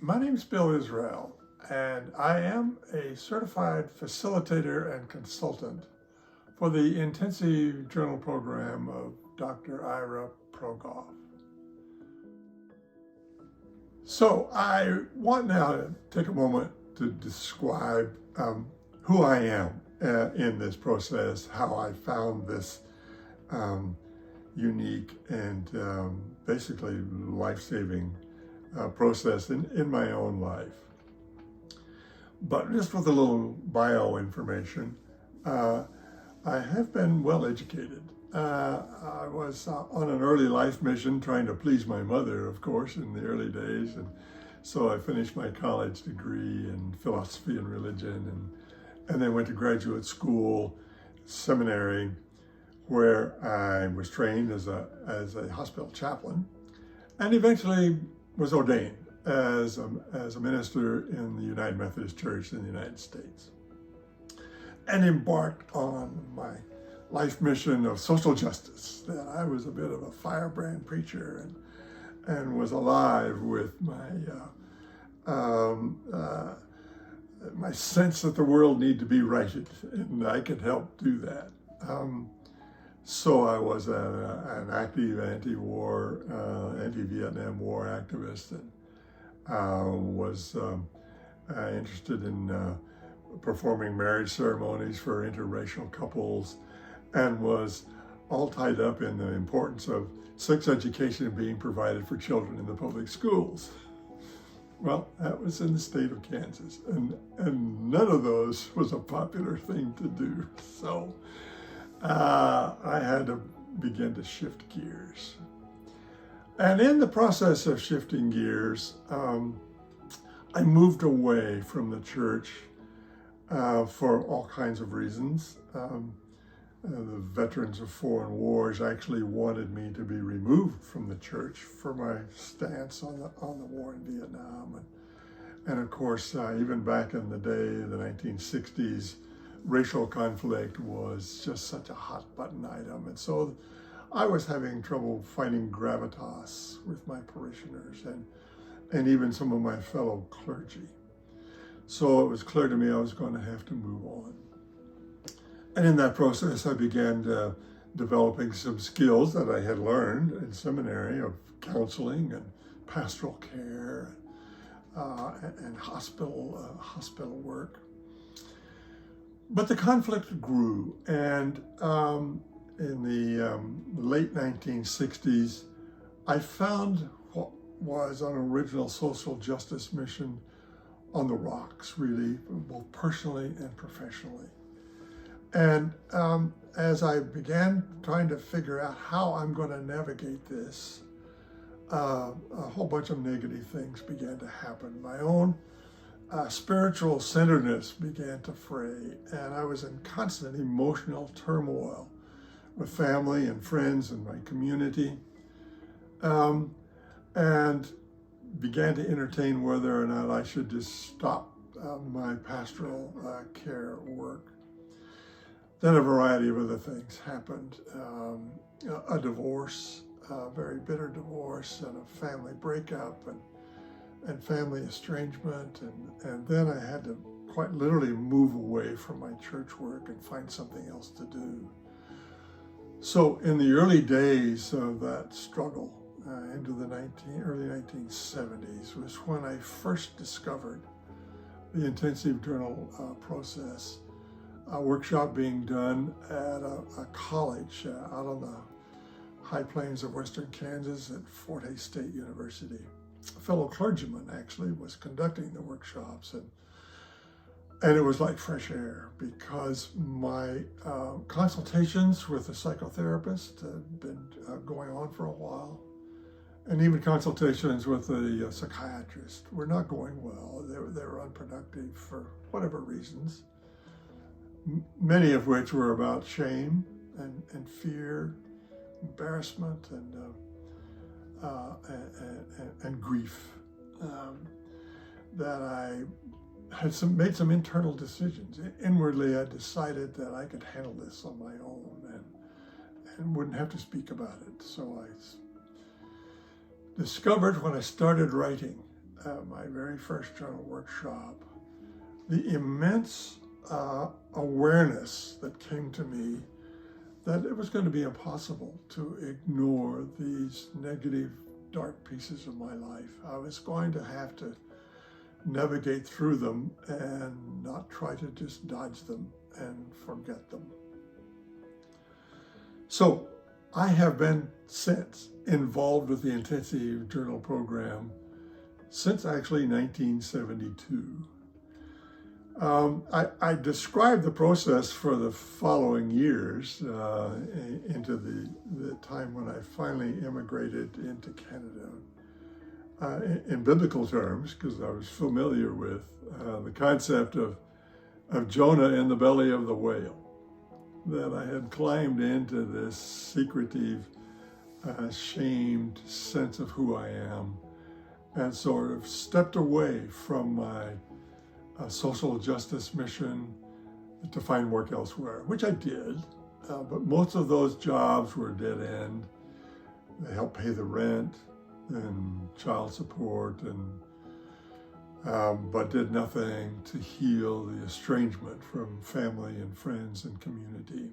My name is Bill Israel, and I am a certified facilitator and consultant for the intensive journal program of Dr. Ira Progoff. So I want now to take a moment to describe who I am in this process, how I found this unique and basically life-saving process in my own life. But just with a little bio information, I have been well educated. I was on an early life mission trying to please my mother, of course, in the early days. And so I finished my college degree in philosophy and religion and then went to graduate school, seminary, where I was trained as a hospital chaplain and eventually was ordained as a minister in the United Methodist Church in the United States, and embarked on my life mission of social justice. That I was a bit of a firebrand preacher and was alive with my sense that the world needed to be righted, and I could help do that. So I was an active anti-war, anti-Vietnam War activist, and was interested in performing marriage ceremonies for interracial couples, and was all tied up in the importance of sex education being provided for children in the public schools. Well, that was in the state of Kansas, and none of those was a popular thing to do. So I had to begin to shift gears. And in the process of shifting gears, I moved away from the church for all kinds of reasons. The veterans of foreign wars actually wanted me to be removed from the church for my stance on the war in Vietnam. And of course, even back in the day, the 1960s, racial conflict was just such a hot button item. And so I was having trouble finding gravitas with my parishioners and even some of my fellow clergy. So it was clear to me I was going to have to move on. And in that process, I began developing some skills that I had learned in seminary of counseling and pastoral care and hospital work. But the conflict grew, and in the late 1960s, I found what was an original social justice mission on the rocks, really, both personally and professionally. And as I began trying to figure out how I'm going to navigate this, a whole bunch of negative things began to happen. My own spiritual centeredness began to fray, and I was in constant emotional turmoil with family and friends and my community, and began to entertain whether or not I should just stop my pastoral care work. Then a variety of other things happened. A divorce, a very bitter divorce, and a family breakup, and family estrangement, and then I had to quite literally move away from my church work and find something else to do. So in the early days of that struggle, into the early 1970s, was when I first discovered the intensive journal process, a workshop being done at a college out on the high plains of western Kansas at Fort Hays State University. A fellow clergyman actually was conducting the workshops, and it was like fresh air, because my consultations with a psychotherapist had been going on for a while, and even consultations with a psychiatrist were not going well. They were unproductive for whatever reasons, many of which were about shame and fear, embarrassment, and grief, that I had made some internal decisions. Inwardly, I decided that I could handle this on my own and wouldn't have to speak about it. So I discovered when I started writing my very first journal workshop, the immense awareness that came to me that it was going to be impossible to ignore these negative, dark pieces of my life. I was going to have to navigate through them and not try to just dodge them and forget them. So I have been since involved with the intensive journal program since actually 1972. I described the process for the following years into the time when I finally immigrated into Canada in biblical terms, because I was familiar with the concept of Jonah in the belly of the whale, that I had climbed into this secretive, shamed sense of who I am and sort of stepped away from my social justice mission to find work elsewhere, which I did, but most of those jobs were dead end. They helped pay the rent and child support, and but did nothing to heal the estrangement from family and friends and community.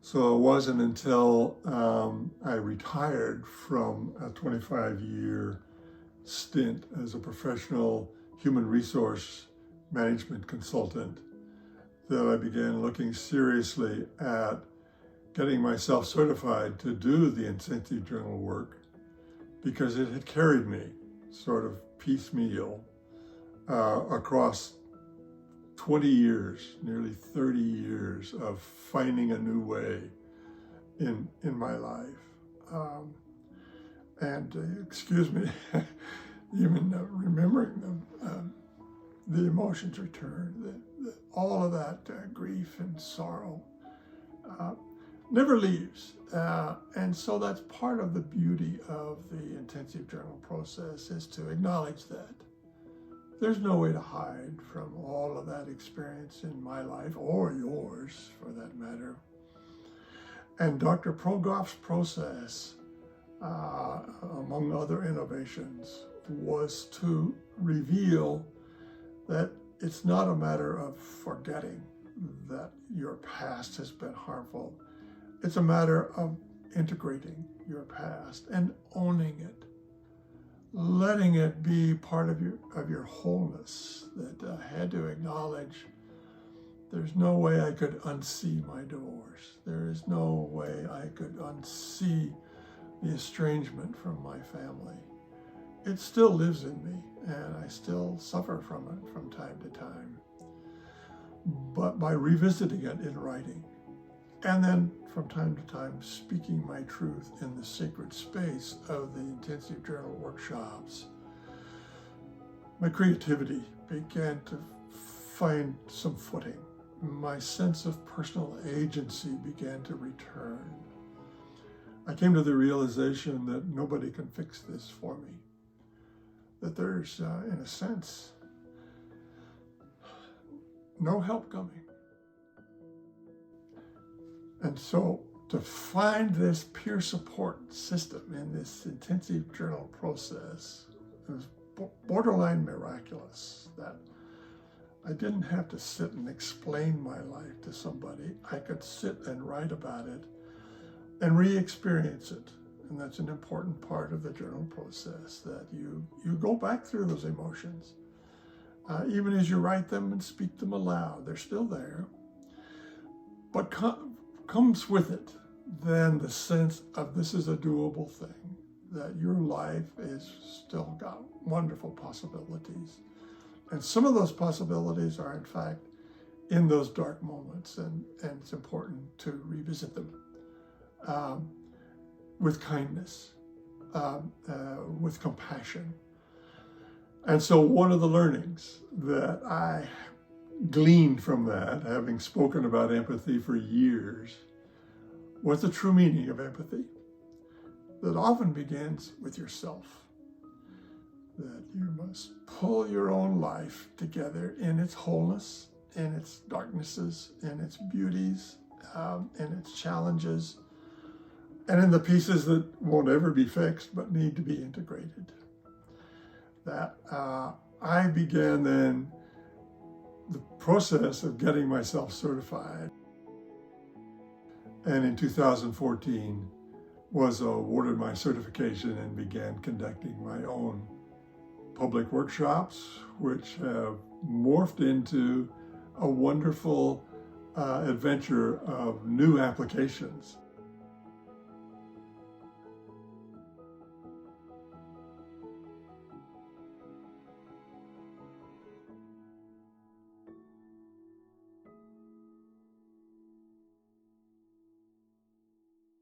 So it wasn't until I retired from a 25-year stint as a professional human resource management consultant that I began looking seriously at getting myself certified to do the intensive journal work, because it had carried me sort of piecemeal across 20 years, nearly 30 years of finding a new way in my life. Excuse me, even remembering them, the emotions return, all of that grief and sorrow never leaves. And so that's part of the beauty of the intensive journal process, is to acknowledge that. There's no way to hide from all of that experience in my life, or yours for that matter. And Dr. Progoff's process, among other innovations, was to reveal that it's not a matter of forgetting that your past has been harmful. It's a matter of integrating your past and owning it, letting it be part of your wholeness. That I had to acknowledge there's no way I could unsee my divorce. There is no way I could unsee the estrangement from my family. It still lives in me, and I still suffer from it from time to time. But by revisiting it in writing, and then from time to time speaking my truth in the sacred space of the intensive journal workshops, my creativity began to find some footing. My sense of personal agency began to return. I came to the realization that nobody can fix this for me, that there's, in a sense, no help coming. And so to find this peer support system in this intensive journal process, it was borderline miraculous, that I didn't have to sit and explain my life to somebody. I could sit and write about it and re-experience it. And that's an important part of the journal process, that you go back through those emotions. Even as you write them and speak them aloud, they're still there. But comes with it then the sense of this is a doable thing, that your life is still got wonderful possibilities. And some of those possibilities are in fact in those dark moments, and it's important to revisit them with kindness, with compassion. And so one of the learnings that I gleaned from that, having spoken about empathy for years, was the true meaning of empathy, that often begins with yourself, that you must pull your own life together in its wholeness, in its darknesses, in its beauties, in its challenges, and in the pieces that won't ever be fixed but need to be integrated. that, I began then the process of getting myself certified. And in 2014 was awarded my certification and began conducting my own public workshops, which have morphed into a wonderful adventure of new applications.